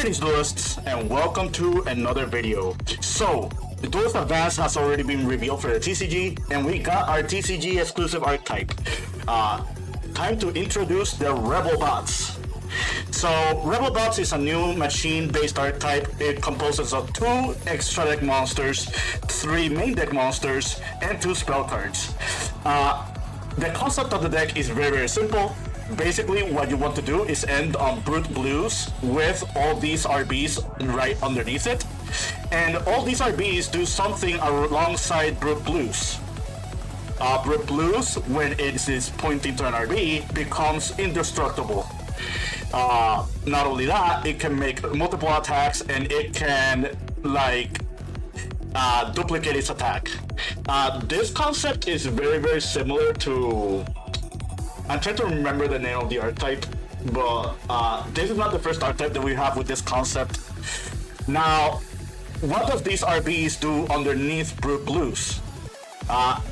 Greetings duelists and welcome to another video. So, the Duelist Advance has already been revealed for the TCG and we got our TCG exclusive archetype. Time to introduce the Rebel Bots. So, Rebel Bots is a new machine-based archetype. It composes of 2 extra deck monsters, 3 main deck monsters, and 2 spell cards. The concept of the deck is very simple. Basically, what you want to do is end on Brute Blues with all these RBs right underneath it. And all these RBs do something alongside Brute Blues. Brute Blues, when it is pointing to an RB, becomes indestructible. Not only that, it can make multiple attacks and it can, duplicate its attack. This concept is very similar to... I'm trying to remember the name of the archetype, but this is not the first archetype that we have with this concept. Now, what does these RBs do underneath Brute Blues?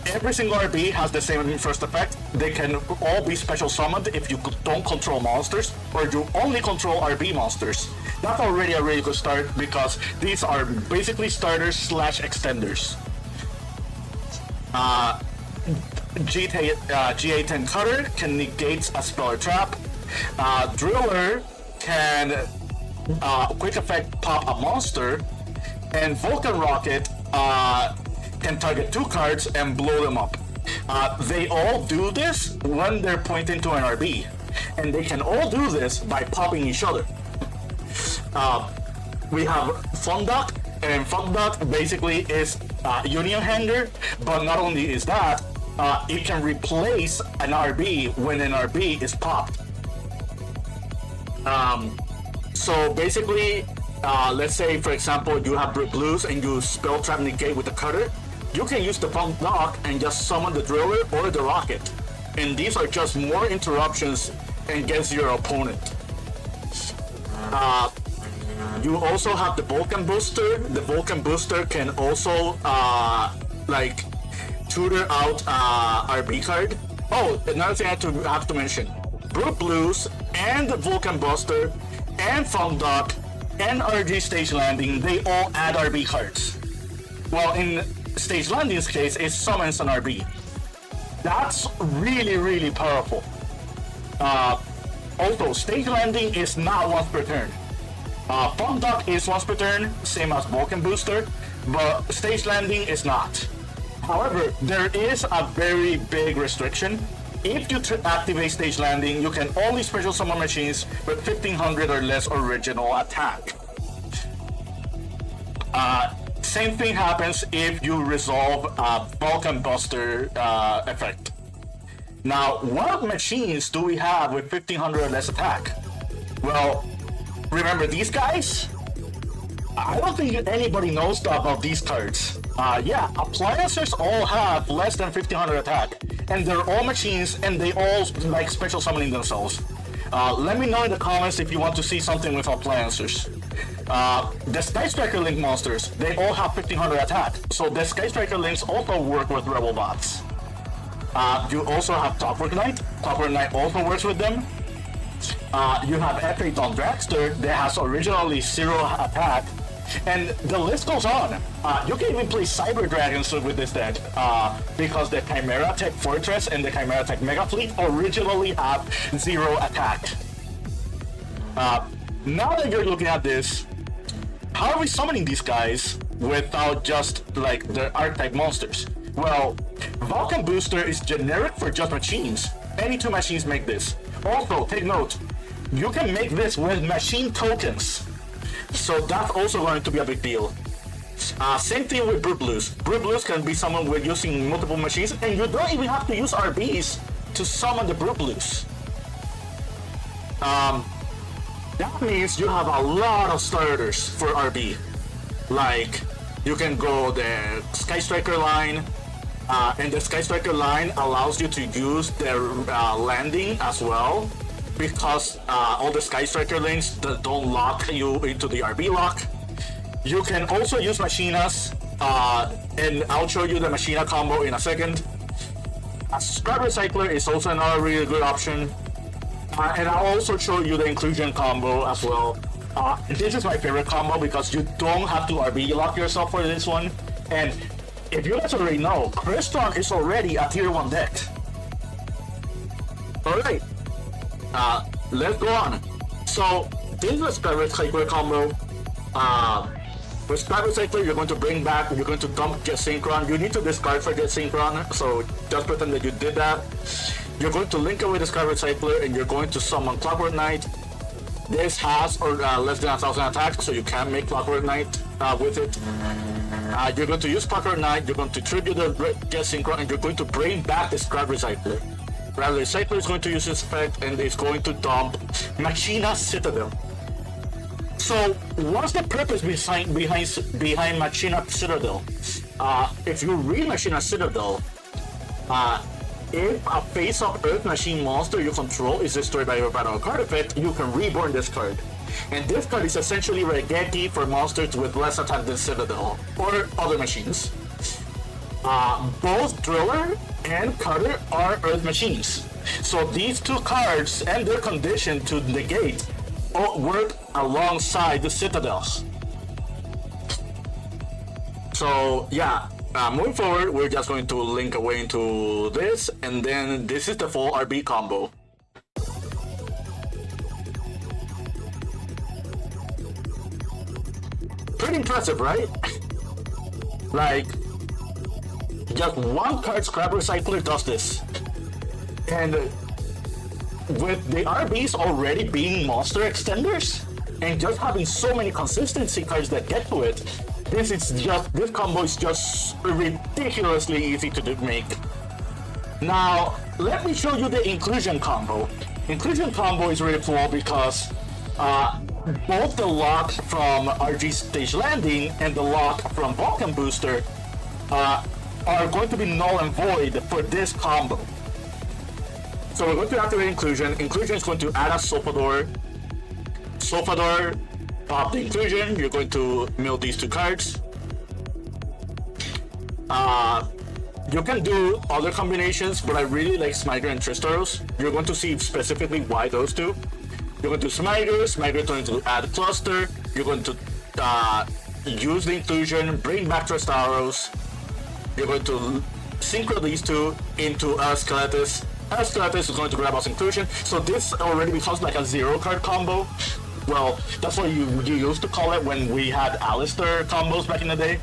Every single RB has the same first effect. They can all be special summoned if you don't control monsters, or you only control RB monsters. That's already a really good start because these are basically starters / extenders. GA10 Cutter can negate a spell or trap. Driller can quick effect pop a monster, and Vulcan Rocket can target 2 cards and blow them up. They all do this when they're pointing to an RB, and they can all do this by popping each other. We have Funduck, and Funduck basically is Union Hanger, but not only is that, it can replace an RB when an RB is popped. So basically, let's say for example you have Brute Blues and you spell trap negate with the cutter, you can use the pump knock and just summon the driller or the rocket. And these are just more interruptions against your opponent. You also have the Vulcan Booster. The Vulcan Booster can also tutor out RB card. Oh, another thing I have to mention. Brute Blues and the Vulcan Buster and Funduck and RG Stage Landing, they all add RB cards. Well, in Stage Landing's case, it summons an RB. That's really powerful. Also, Stage Landing is not once per turn. Funduck is once per turn, same as Vulcan Booster, but Stage Landing is not. However, there is a very big restriction. If you activate Stage Landing, you can only special summon machines with 1500 or less original attack. Same thing happens if you resolve Vulcan Buster effect. Now, what machines do we have with 1500 or less attack? Well, remember these guys? I don't think anybody knows about these cards. Yeah, Appliancers all have less than 1500 attack, and they're all machines, and they all like special summoning themselves. Let me know in the comments if you want to see something with Appliancers. The SkyStriker Link monsters, they all have 1500 attack, so the SkyStriker Links also work with Rebel Bots. You also have Clockwork Knight. Clockwork Knight also works with them. You have Epic Dawn Dragster that has originally 0 attack. And the list goes on. You can even play Cyber Dragons with this deck because the Chimera Tech Fortress and the Chimera Tech Mega Fleet originally have 0 attack. Now that you're looking at this, how are we summoning these guys without just the archetype monsters? Well, Vulcan Booster is generic for just machines. Any 2 machines make this. Also, take note, you can make this with machine tokens. So that's also going to be a big deal. Same thing with Brute Blues. Brute Blues can be summoned with using multiple machines, and you don't even have to use RBs to summon the Brute Blues. That means you have a lot of starters for RB. Like, you can go the SkyStriker line, and the SkyStriker line allows you to use the landing as well, because all the SkyStriker links that don't lock you into the RB lock. You can also use Machinas, and I'll show you the Machina combo in a second. A Scribe Recycler is also another really good option. And I'll also show you the inclusion combo as well. This is my favorite combo because you don't have to RB lock yourself for this one. And if you guys already know, Crystron is already a tier 1 deck. Alright, let's go on. So, this is a SkyStriker combo. With SkyStriker, you're going to bring back, you're going to dump Jet Synchron. You need to discard for Jet Synchron, so just pretend that you did that. You're going to link away the SkyStriker and you're going to summon Clockwork Knight. This has less than 1,000 attacks, so you can make Clockwork Knight with it. You're going to use Clockwork Knight, you're going to tribute the Jet Synchron, and you're going to bring back the Scrap Recycler. Rather, Recycler is going to use this effect and it's going to dump Machina Citadel. So, what's the purpose behind Machina Citadel? If you read Machina Citadel, if a face-up Earth Machine monster you control is destroyed by your battle card effect, you can reborn this card. And this card is essentially Regeki for monsters with less attack than Citadel, or other machines. Both Driller and Cutter are Earth Machines. So these two cards and their condition to negate work alongside the Citadels. So yeah, moving forward, we're just going to link away into this, and then this is the full RB combo. Pretty impressive, right? Like, just one card Scrap Recycler does this. And with the RBs already being monster extenders, and just having so many consistency cards that get to it, this combo is just ridiculously easy to make. Now, let me show you the inclusion combo. Inclusion combo is really cool because both the lock from RG Stage Landing and the lock from Vulcan Booster are going to be null and void for this combo. So we're going to activate Inclusion. Inclusion is going to add a Sulfador. Sulfador, pop the Inclusion. You're going to mill these two cards. You can do other combinations, but I really like Smiter and Tristaros. You're going to see specifically why those two. You're going to Smiter is going to add Cluster. You're going to use the Inclusion, bring back Tristaros. You're going to synchro these two into Skeletus. Skeletus is going to grab us Inclusion. So this already becomes like a 0-card combo. Well, that's what you used to call it when we had Alistair combos back in the day.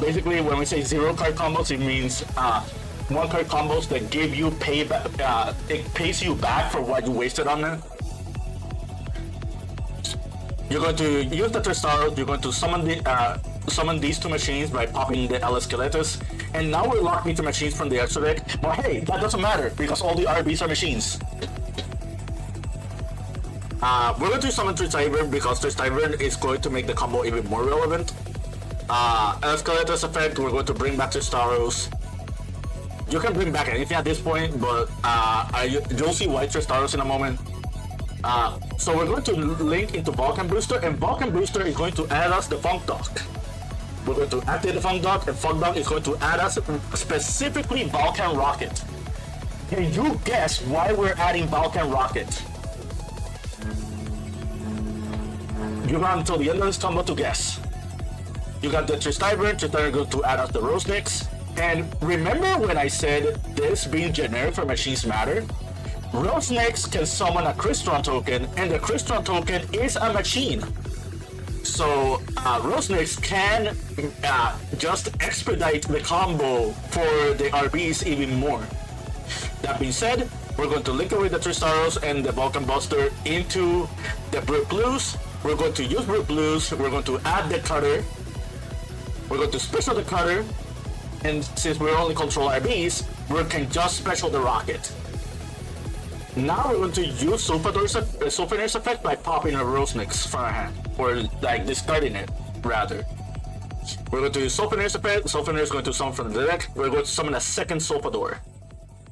Basically, when we say 0-card combos, it means 1-card combos that give you payback. It pays you back for what you wasted on it. You're going to use the Tristaro. You're going to summon these two machines by popping the LS Skeletus. And now we're locked into machines from the extra deck. But hey, that doesn't matter because all the RBs are machines. We're going to summon Tristyvern because Tristyvern is going to make the combo even more relevant. Skeletus effect, we're going to bring back Tristaros. You can bring back anything at this point, but you'll see why Tristaros in a moment. So we're going to link into Vulcan Booster, and Vulcan Booster is going to add us the Funk Dock. We're going to activate the Funk Dock, and Funk Dock is going to add us specifically Vulcan Rocket. Can you guess why we're adding Vulcan Rocket? You got until the end of this combo to guess. You got the Tristyvern going to add us the Rosenix. And remember when I said this being generic for machines matter? Rosenix can summon a Crystron token, and the Crystron token is a machine. So Rosenix can just expedite the combo for the RBs even more. That being said, we're going to link away the Tristaros and the Vulcan Buster into the Brute Blues. We're going to use Brute Blues. We're going to add the Cutter. We're going to special the Cutter. And since we only control RBs, we can just special the Rocket. Now we're going to use Sulfanor's effect by popping a Rosenix from our hand. Or like discarding it, rather. We're going to use Sulfanor's effect. Sulfanor is going to summon from the deck. We're going to summon a second Sulfador.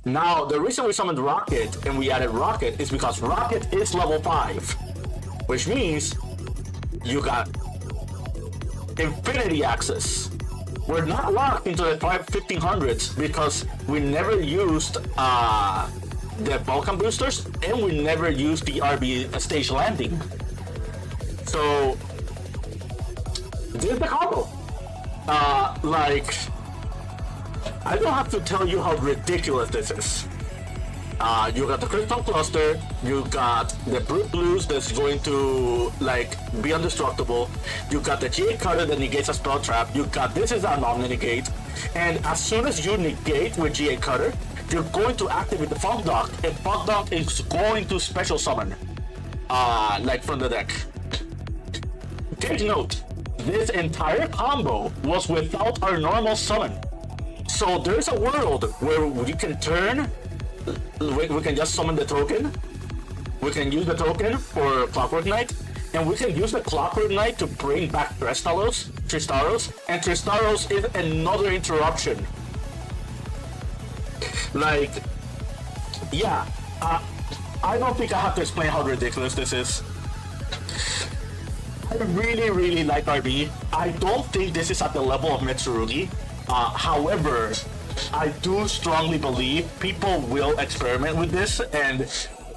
Now, the reason we summoned Rocket and we added Rocket is because Rocket is level 5. Which means you got infinity access. We're not locked into the 1500s because we never used the Vulcan boosters and we never used the RB stage landing. So this is the combo. Like, I don't have to tell you how ridiculous this is. You got the Crystron cluster, you got the Brute Blues that's going to like be indestructible, you got the G8 cutter that negates a spell trap, you got this is a non-negate, and as soon as you negate with G8 cutter, you're going to activate the Funk Dock, and Funk Dock is going to special summon, like from the deck. Take note, this entire combo was without our normal summon. So there's a world where we can turn, we can just summon the token, we can use the token for Clockwork Knight, and we can use the Clockwork Knight to bring back Tristaros, and Tristaros is another interruption. Like, yeah, I don't think I have to explain how ridiculous this is. I really like RB. I don't think this is at the level of Mitsurugi. However, I do strongly believe people will experiment with this, and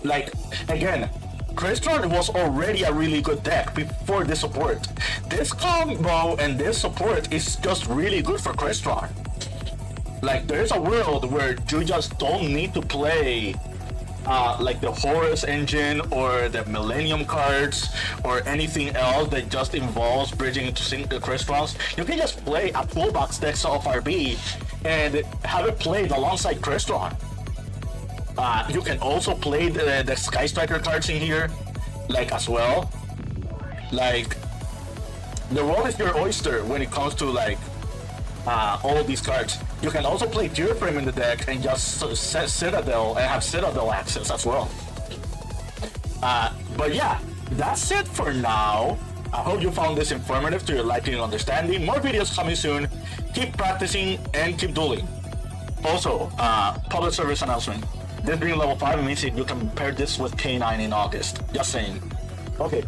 like, again, Crystron was already a really good deck before this support. This combo and this support is just really good for Crystron. Like, there's a world where you just don't need to play like the Horus engine or the Millennium cards or anything else that just involves bridging into Crystrons. You can just play a toolbox deck of RB and have it played alongside Crystron. You can also play the SkyStriker cards in here, like, as well. Like, the world is your oyster when it comes to like all of these cards. You can also play Tear Frame in the deck and just set Citadel and have Citadel access as well. But yeah, that's it for now. I hope you found this informative to your liking and understanding. More videos coming soon. Keep practicing and keep dueling. Also, public service announcement. This being level 5 means that you can pair this with K9 in August. Just saying. Okay,